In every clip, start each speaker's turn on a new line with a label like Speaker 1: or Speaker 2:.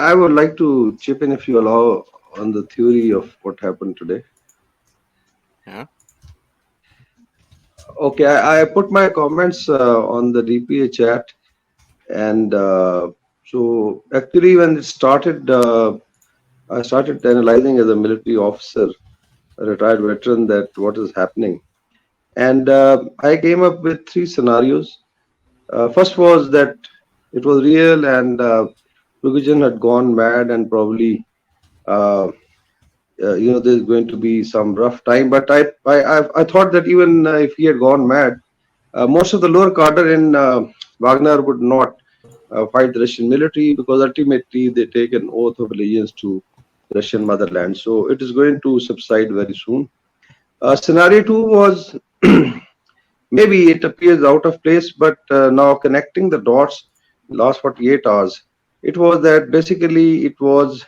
Speaker 1: I would like to chip in, if you allow, on the theory of what happened today.
Speaker 2: Yeah.
Speaker 1: Okay, I put my comments on the DPA chat, and so actually when it started, I started analyzing as a military officer, a retired veteran, that what is happening. And I came up with three scenarios. First was that it was real, and Prigozhin had gone mad, and probably uh, there's going to be some rough time. But I thought that even if he had gone mad, most of the lower cadre in Wagner would not fight the Russian military, because ultimately they take an oath of allegiance to Russian motherland. So it is going to subside very soon. Scenario two was maybe it appears out of place, but now connecting the dots last 48 hours, it was that basically it was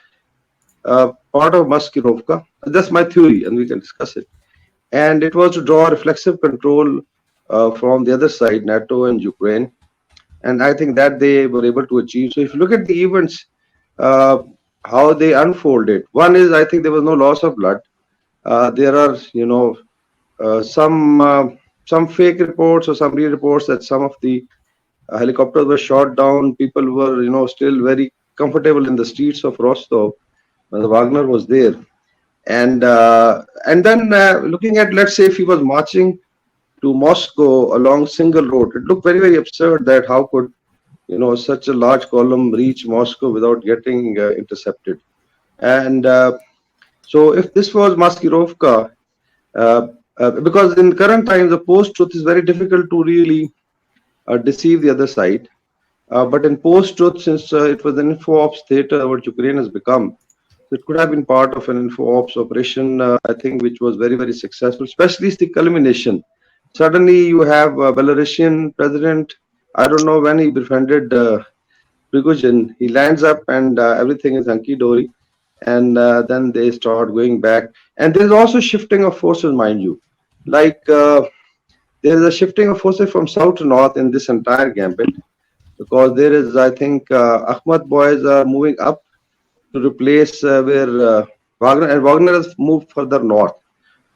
Speaker 1: part of Maskirovka. That's my theory, and we can discuss it. And it was to draw reflexive control from the other side, NATO and Ukraine. And I think that they were able to achieve. So if you look at the events, uh, how they unfolded, one is I think there was no loss of blood. There are, uh, some uh, some fake reports or some real reports that some of the helicopters were shot down. People were, still very comfortable in the streets of Rostov when the Wagner was there. And then looking at, let's say, if he was marching to Moscow along single road, it looked very, very absurd that how could, such a large column reach Moscow without getting intercepted. And so if this was Maskirovka, uh, because in current times the post-truth is very difficult to really deceive the other side. But in post-truth, since it was an info ops theater, what Ukraine has become, it could have been part of an info ops operation, I think, which was very, very successful, especially the culmination. Suddenly, you have a Belarusian president. I don't know when he befriended Prigozhin. He lands up, and everything is hunky dory. And then they start going back. And there's also shifting of forces, mind you. Like there is a shifting of forces from south to north in this entire gambit, because there is, I think, Ahmad boys are moving up to replace where Wagner, and Wagner has moved further north.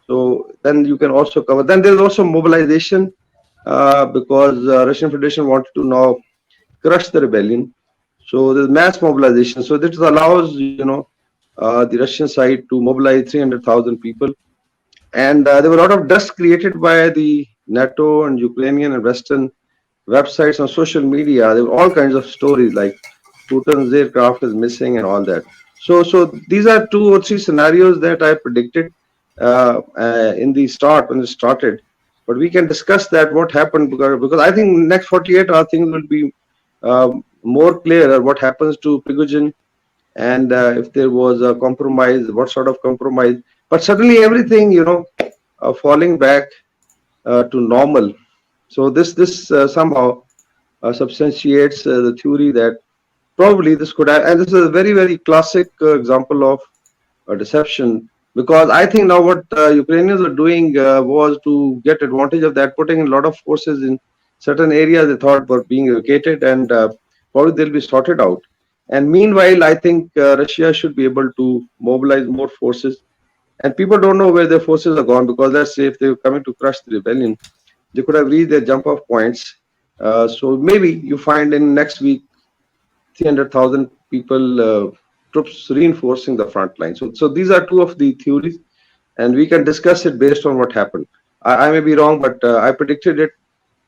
Speaker 1: So then you can also cover. Then there's also mobilization, because Russian Federation wanted to now crush the rebellion. So there's mass mobilization. So this allows, the Russian side to mobilize 300,000 people. And there were a lot of dust created by the NATO and Ukrainian and Western websites on social media. There were all kinds of stories like Putin's aircraft is missing and all that. So these are two or three scenarios that I predicted in the start when it started. But we can discuss that what happened, because I think next 48 hours things will be more clear what happens to Prigozhin, and if there was a compromise, what sort of compromise. But suddenly everything, falling back to normal. So this somehow substantiates the theory that probably this could have, and this is a very, very classic example of deception, because I think now what Ukrainians are doing was to get advantage of that, putting a lot of forces in certain areas they thought were being located, and probably they'll be sorted out. And meanwhile, I think Russia should be able to mobilize more forces, and people don't know where their forces are gone, because let's say if they're coming to crush the rebellion, they could have reached their jump off points. So maybe you find in next week 300,000 people, troops reinforcing the front line. So these are two of the theories, and we can discuss it based on what happened. I may be wrong, but I predicted it,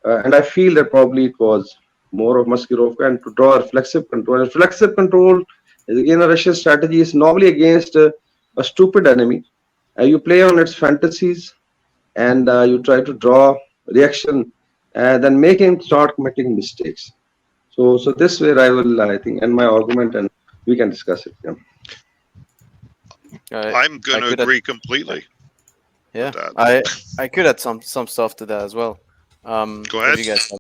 Speaker 1: and I feel that probably it was more of Maskirovka, and to draw reflexive control. And reflexive control is again a Russian strategy. Is normally against a stupid enemy. You play on its fantasies, and you try to draw reaction, and then make him start committing mistakes. So this way I will, I think, end my argument, and we can discuss it. Yeah.
Speaker 3: I'm going to agree completely.
Speaker 2: Yeah, I could add some stuff to that as well.
Speaker 3: Go ahead.
Speaker 2: If you guys have